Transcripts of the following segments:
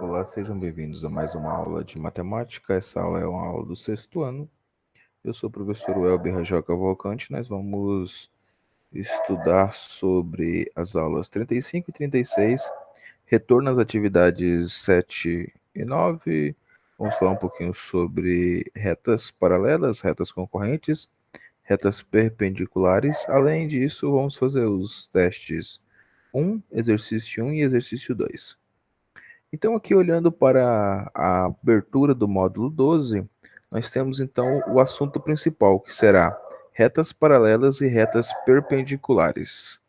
Olá, sejam bem-vindos a mais uma aula de matemática. Essa aula é uma aula do sexto ano. Eu sou o professor Welber Rajó Cavalcante. Nós vamos estudar sobre as aulas 35 e 36, retorno às atividades 7 e 9. Vamos falar um pouquinho sobre retas paralelas, retas concorrentes, retas perpendiculares. Além disso, vamos fazer os testes 1, exercício 1 e exercício 2. Então, aqui olhando para a abertura do módulo 12, nós temos então o assunto principal, que será retas paralelas e retas perpendiculares.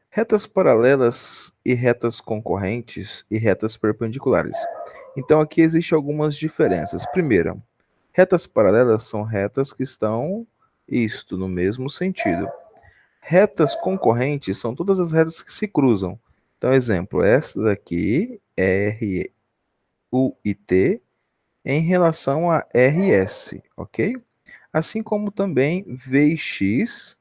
Retas paralelas e retas concorrentes e retas perpendiculares. Então, aqui existem algumas diferenças. Primeira, retas paralelas são retas que estão no mesmo sentido. Retas concorrentes são todas as retas que se cruzam. Então, exemplo, essa daqui é R, U e T em relação a RS, ok? Assim como também V e X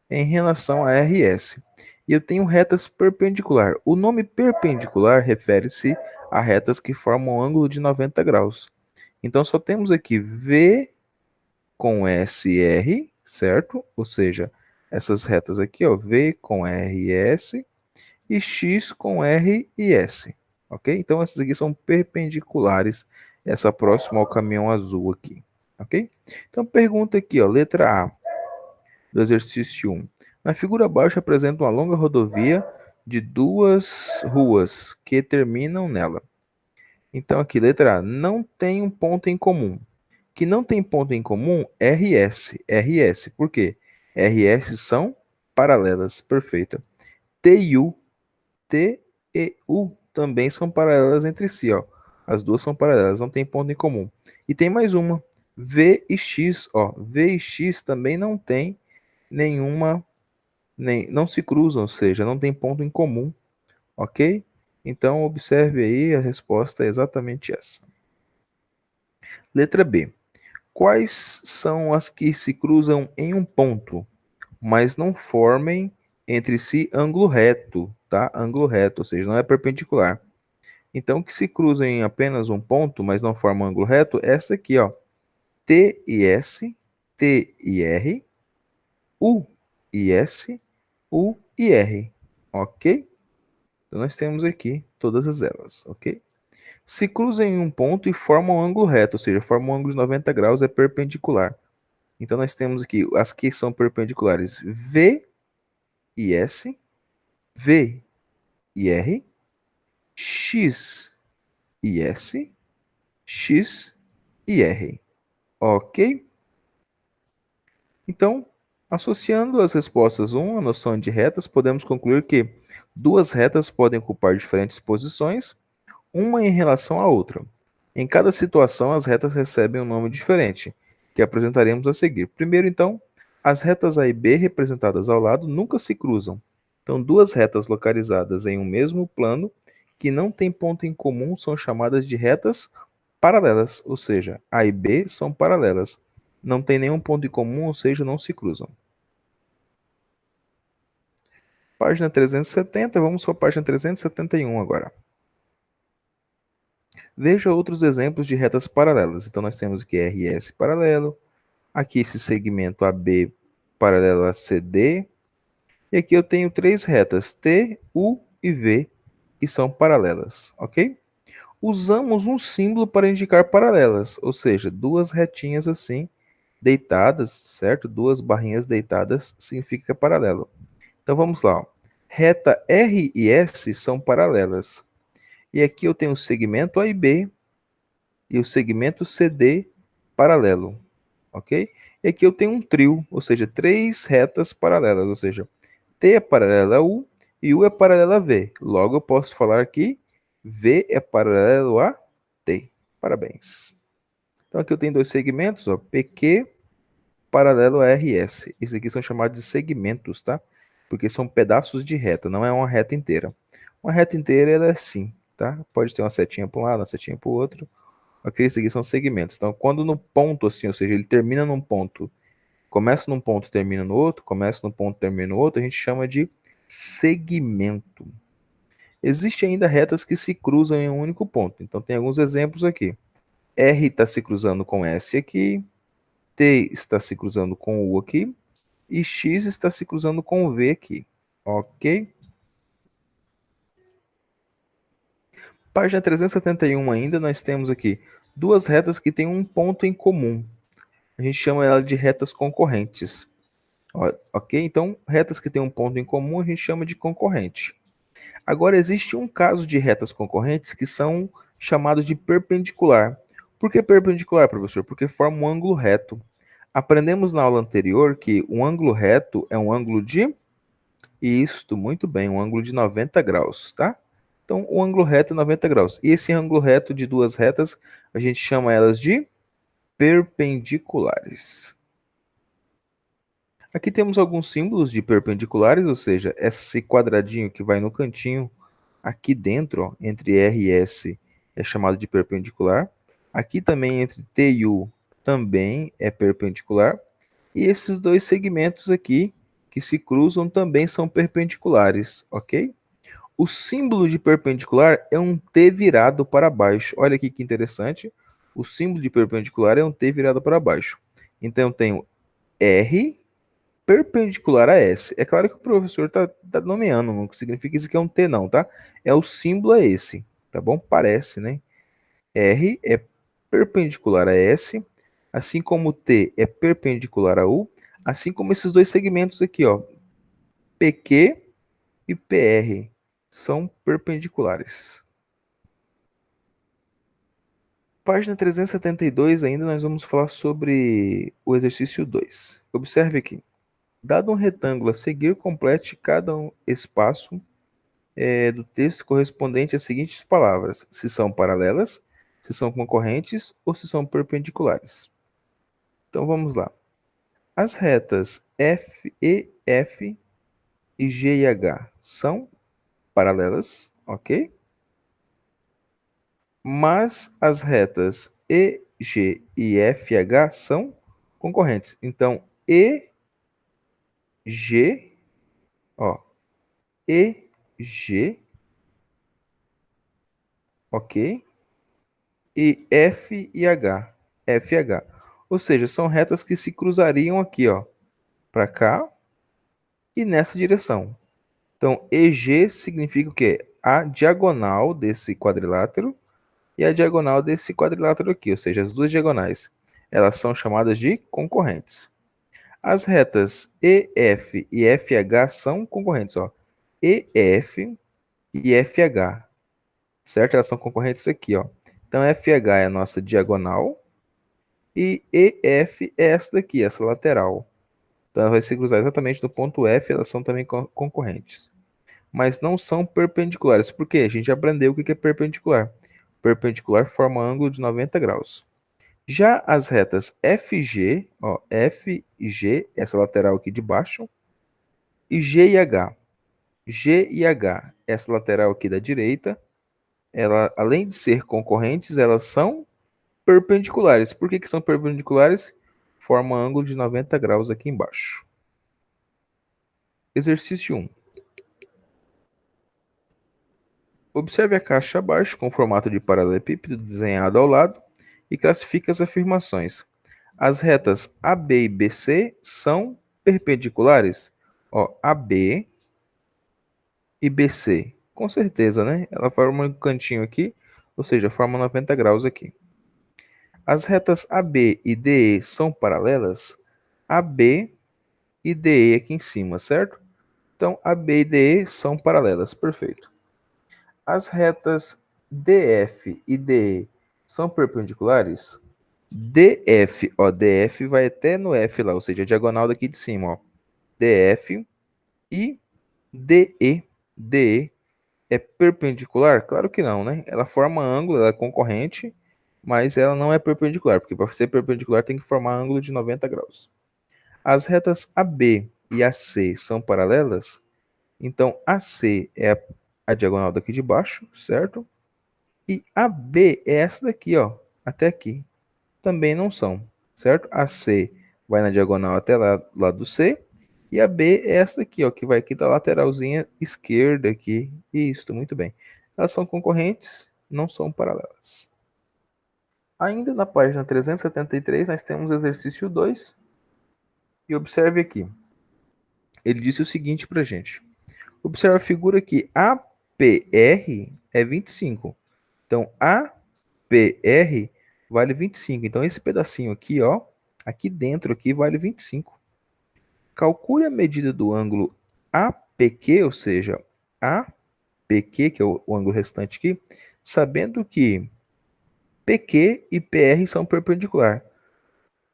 em relação a RS. E eu tenho retas perpendicular. O nome perpendicular refere-se a retas que formam um ângulo de 90 graus. Então, só temos aqui V com SR, certo? Ou seja, essas retas aqui, ó, V com RS e X com R e S, ok? Então, essas aqui são perpendiculares, essa próxima ao caminhão azul aqui, ok? Então, pergunta aqui, ó, letra A, do exercício 1. Na figura abaixo apresenta uma longa rodovia de duas ruas que terminam nela. Então, aqui, letra A, não tem um ponto em comum. Que não tem ponto em comum, RS. RS, por quê? RS são paralelas, perfeita. T e U, T e U também são paralelas entre si, ó. As duas são paralelas, não tem ponto em comum. E tem mais uma, V e X, ó. V e X também não tem nenhuma, não se cruzam, ou seja, não tem ponto em comum, ok? Então, observe aí, a resposta é exatamente essa. Letra B. Quais são as que se cruzam em um ponto, mas não formem entre si ângulo reto, tá? Ângulo reto, ou seja, não é perpendicular. Então, que se cruzam em apenas um ponto, mas não formam ângulo reto, essa aqui, ó, T e S, T e R, U e S, U e R, ok? Então, nós temos aqui todas as elas, ok? Se cruzam em um ponto e formam um ângulo reto, ou seja, formam um ângulo de 90 graus, é perpendicular. Então, nós temos aqui as que são perpendiculares V e S, V e R, X e S, X e R. Ok? Então, associando as respostas 1 à noção de retas, podemos concluir que duas retas podem ocupar diferentes posições, uma em relação à outra. Em cada situação, as retas recebem um nome diferente, que apresentaremos a seguir. Primeiro, então, as retas A e B representadas ao lado nunca se cruzam. Então, duas retas localizadas em um mesmo plano que não têm ponto em comum são chamadas de retas paralelas, ou seja, A e B são paralelas. Não tem nenhum ponto em comum, ou seja, não se cruzam. Página 370, vamos para a página 371 agora. Veja outros exemplos de retas paralelas. Então, nós temos aqui RS paralelo, aqui esse segmento AB paralelo a CD, e aqui eu tenho três retas, T, U e V, que são paralelas, ok? Usamos um símbolo para indicar paralelas, ou seja, duas retinhas assim, deitadas, certo? Duas barrinhas deitadas significa paralelo. Então, vamos lá. Ó. Reta R e S são paralelas. E aqui eu tenho o segmento A e B, e o segmento CD paralelo, ok? E aqui eu tenho um trio, ou seja, três retas paralelas, ou seja, T é paralela a U e U é paralela a V. Logo eu posso falar que V é paralelo a T. Parabéns. Então aqui eu tenho dois segmentos, ó, PQ paralelo a RS. Esses aqui são chamados de segmentos, tá? Porque são pedaços de reta, não é uma reta inteira. Uma reta inteira ela é assim, tá? Pode ter uma setinha para um lado, uma setinha para o outro. Ok, esses aqui são segmentos. Então, quando no ponto, assim, ou seja, ele termina num ponto, começa num ponto, termina no outro, começa num ponto, termina no outro, a gente chama de segmento. Existem ainda retas que se cruzam em um único ponto. Então, tem alguns exemplos aqui. R está se cruzando com S aqui, T está se cruzando com U aqui, e X está se cruzando com V aqui. Ok? Página 371 ainda, nós temos aqui duas retas que têm um ponto em comum. A gente chama ela de retas concorrentes. Ok? Então, retas que têm um ponto em comum a gente chama de concorrente. Agora, existe um caso de retas concorrentes que são chamados de perpendicular. Por que perpendicular, professor? Porque forma um ângulo reto. Aprendemos na aula anterior que um ângulo reto é um ângulo de... Isto, muito bem, um ângulo de 90 graus, tá? Então, o ângulo reto é 90 graus. E esse ângulo reto de duas retas, a gente chama elas de perpendiculares. Aqui temos alguns símbolos de perpendiculares, ou seja, esse quadradinho que vai no cantinho aqui dentro, ó, entre R e S, é chamado de perpendicular. Aqui também entre T e U também é perpendicular. E esses dois segmentos aqui que se cruzam também são perpendiculares, ok? O símbolo de perpendicular é um T virado para baixo. Olha aqui que interessante. O símbolo de perpendicular é um T virado para baixo. Então eu tenho R perpendicular a S. É claro que o professor tá nomeando, não significa isso que é um T não, tá? É o símbolo é esse, tá bom? Parece, né? R é perpendicular a S, assim como T é perpendicular a U, assim como esses dois segmentos aqui, ó, PQ e PR, são perpendiculares. Página 372 ainda nós vamos falar sobre o exercício 2. Observe aqui. Dado um retângulo a seguir, complete cada espaço do texto correspondente às seguintes palavras, se são paralelas, se são concorrentes ou se são perpendiculares. Então vamos lá. As retas F e G e H são paralelas, ok? Mas as retas E, G e F e H são concorrentes. Então, E, G, ó, E, G, ok? E F e H, F e H. Ou seja, são retas que se cruzariam aqui, ó, para cá e nessa direção. Então, EG significa o quê? A diagonal desse quadrilátero e a diagonal desse quadrilátero aqui, ou seja, as duas diagonais. Elas são chamadas de concorrentes. As retas EF e FH são concorrentes, ó. EF e FH, certo? Elas são concorrentes aqui, ó. Então, FH é a nossa diagonal e EF é essa daqui, essa lateral. Então, ela vai se cruzar exatamente no ponto F, elas são também concorrentes. Mas não são perpendiculares. Por quê? A gente aprendeu o que é perpendicular. Perpendicular forma ângulo de 90 graus. Já as retas FG, ó, F e G, essa lateral aqui de baixo, e G e H. G e H, essa lateral aqui da direita, ela, além de ser concorrentes, elas são perpendiculares. Por que são perpendiculares? Forma ângulo de 90 graus aqui embaixo. Exercício 1. Observe a caixa abaixo com formato de paralelepípedo desenhado ao lado e classifique as afirmações. As retas AB e BC são perpendiculares? Ó, AB e BC. Com certeza, né? Ela forma um cantinho aqui, ou seja, forma 90 graus aqui. As retas AB e DE são paralelas? AB e DE aqui em cima, certo? Então, AB e DE são paralelas, perfeito. As retas DF e DE são perpendiculares? DF, ó, DF vai até no F lá, ou seja, a diagonal daqui de cima, ó. DF e DE. DE é perpendicular? Claro que não, né? Ela forma ângulo, ela é concorrente, mas ela não é perpendicular, porque para ser perpendicular tem que formar ângulo de 90 graus. As retas AB e AC são paralelas? Então, AC é a diagonal daqui de baixo, certo? E AB é essa daqui, ó, até aqui. Também não são, certo? AC vai na diagonal até lá do C, E a B é essa aqui, ó, que vai aqui da lateralzinha esquerda aqui. Isso, muito bem. Elas são concorrentes, não são paralelas. Ainda na página 373, nós temos o exercício 2. E observe aqui. Ele disse o seguinte para gente. Observe a figura aqui. APR é 25. Então, APR vale 25. Então, esse pedacinho aqui, ó, aqui dentro aqui vale 25. Calcule a medida do ângulo APQ, ou seja, APQ, que é o ângulo restante aqui, sabendo que PQ e PR são perpendiculares.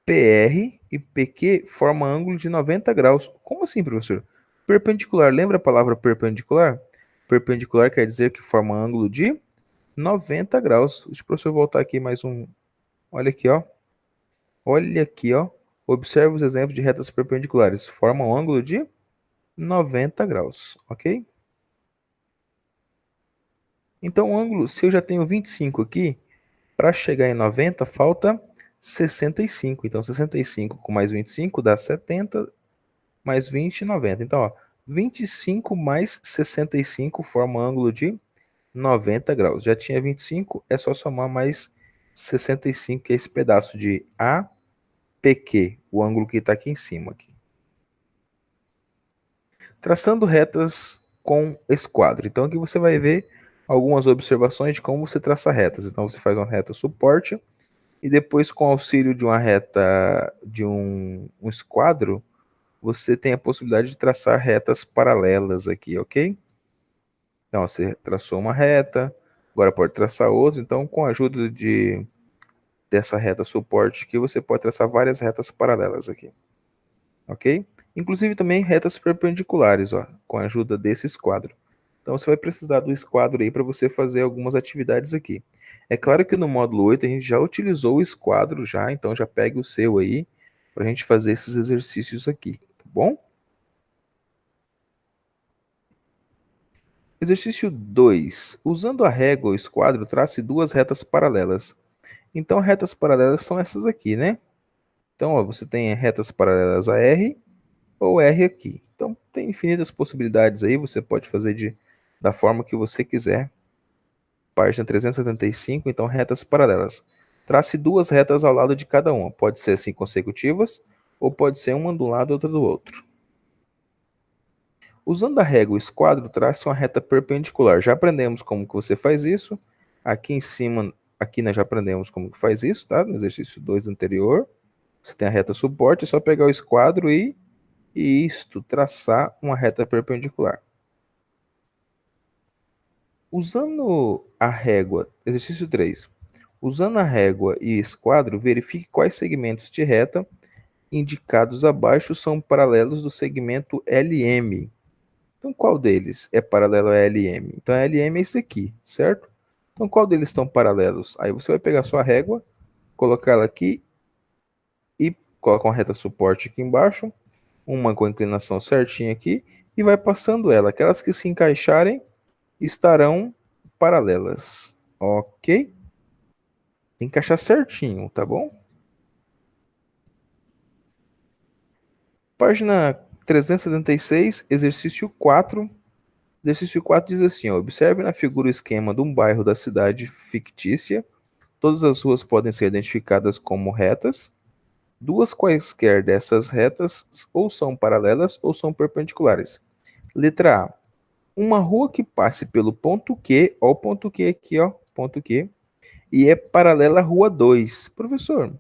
PR e PQ formam ângulo de 90 graus. Como assim, professor? Perpendicular, lembra a palavra perpendicular? Perpendicular quer dizer que forma ângulo de 90 graus. Deixa o professor voltar aqui mais um. Olha aqui, ó. Olha aqui, ó. Observe os exemplos de retas perpendiculares. Formam ângulo de 90 graus, ok? Então, o ângulo, se eu já tenho 25 aqui, para chegar em 90, falta 65. Então, 65 com mais 25 dá 70, mais 20, 90. Então, ó, 25 mais 65 forma um ângulo de 90 graus. Já tinha 25, é só somar mais 65, que é esse pedaço de APQ, o ângulo que está aqui em cima. Aqui. Traçando retas com esquadro. Então, aqui você vai ver algumas observações de como você traça retas. Então, você faz uma reta suporte e depois, com o auxílio de uma reta, de um esquadro, você tem a possibilidade de traçar retas paralelas aqui, ok? Então, você traçou uma reta, agora pode traçar outra. Então, com a ajuda dessa reta suporte aqui, você pode traçar várias retas paralelas aqui, ok? Inclusive também retas perpendiculares, ó, com a ajuda desse esquadro. Então, você vai precisar do esquadro aí para você fazer algumas atividades aqui. É claro que no módulo 8 a gente já utilizou o esquadro já, então já pegue o seu aí para a gente fazer esses exercícios aqui, tá bom? Exercício 2. Usando a régua ou esquadro, trace duas retas paralelas. Então, retas paralelas são essas aqui, né? Então, ó, você tem retas paralelas a R ou R aqui. Então, tem infinitas possibilidades aí, você pode fazer da forma que você quiser. Página 375, então, retas paralelas. Trace duas retas ao lado de cada uma. Pode ser assim consecutivas, ou pode ser uma de um lado e outra do outro. Usando a régua e o esquadro, trace uma reta perpendicular. Já aprendemos como que você faz isso. Aqui em cima, aqui nós já aprendemos como que faz isso, tá? No exercício 2 anterior. Você tem a reta suporte, é só pegar o esquadro e isto, traçar uma reta perpendicular. Usando a régua, exercício 3. Usando a régua e esquadro, verifique quais segmentos de reta indicados abaixo são paralelos do segmento LM. Então, qual deles é paralelo a LM? Então, a LM é esse aqui, certo? Então, qual deles estão paralelos? Aí você vai pegar a sua régua, colocar ela aqui e coloca uma reta suporte aqui embaixo, uma com inclinação certinha aqui, e vai passando ela. Aquelas que se encaixarem estarão paralelas, ok? Tem que encaixar certinho, tá bom? Página 376, exercício 4. Exercício 4 diz assim, ó, observe na figura o esquema de um bairro da cidade fictícia. Todas as ruas podem ser identificadas como retas. Duas quaisquer dessas retas ou são paralelas ou são perpendiculares. Letra A. Uma rua que passe pelo ponto Q, ó o ponto Q aqui, ó, ponto Q, e é paralela à rua 2. Professor,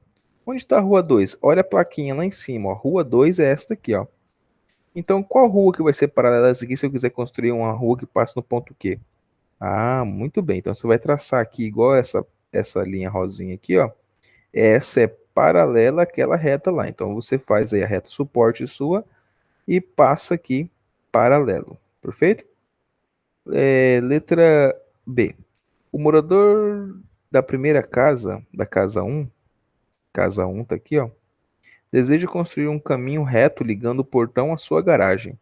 onde está a rua 2? Olha a plaquinha lá em cima, ó, rua 2 é esta aqui, ó. Então, qual rua que vai ser paralela a essa aqui se eu quiser construir uma rua que passe no ponto Q? Ah, muito bem. Então, você vai traçar aqui igual essa linha rosinha aqui, ó. Essa é paralela àquela reta lá. Então, você faz aí a reta suporte sua e passa aqui paralelo. Perfeito? Letra B. O morador da primeira casa, da casa 1 tá aqui, ó, deseja construir um caminho reto ligando o portão à sua garagem.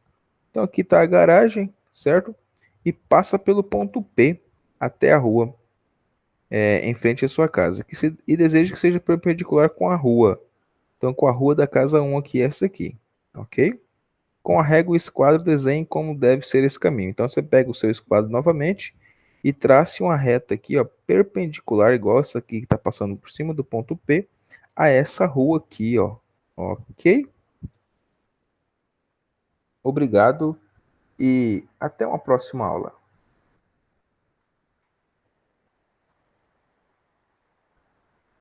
Então aqui está a garagem, certo? E passa pelo ponto P até a rua, em frente à sua casa. E deseja que seja perpendicular com a rua. Então com a rua da casa 1 aqui, essa aqui, ok? com a régua e o esquadro desenhe como deve ser esse caminho. Então você pega o seu esquadro novamente e trace uma reta aqui, ó, perpendicular, igual essa aqui que está passando por cima do ponto P, a essa rua aqui, ó. Ok? Obrigado e até uma próxima aula.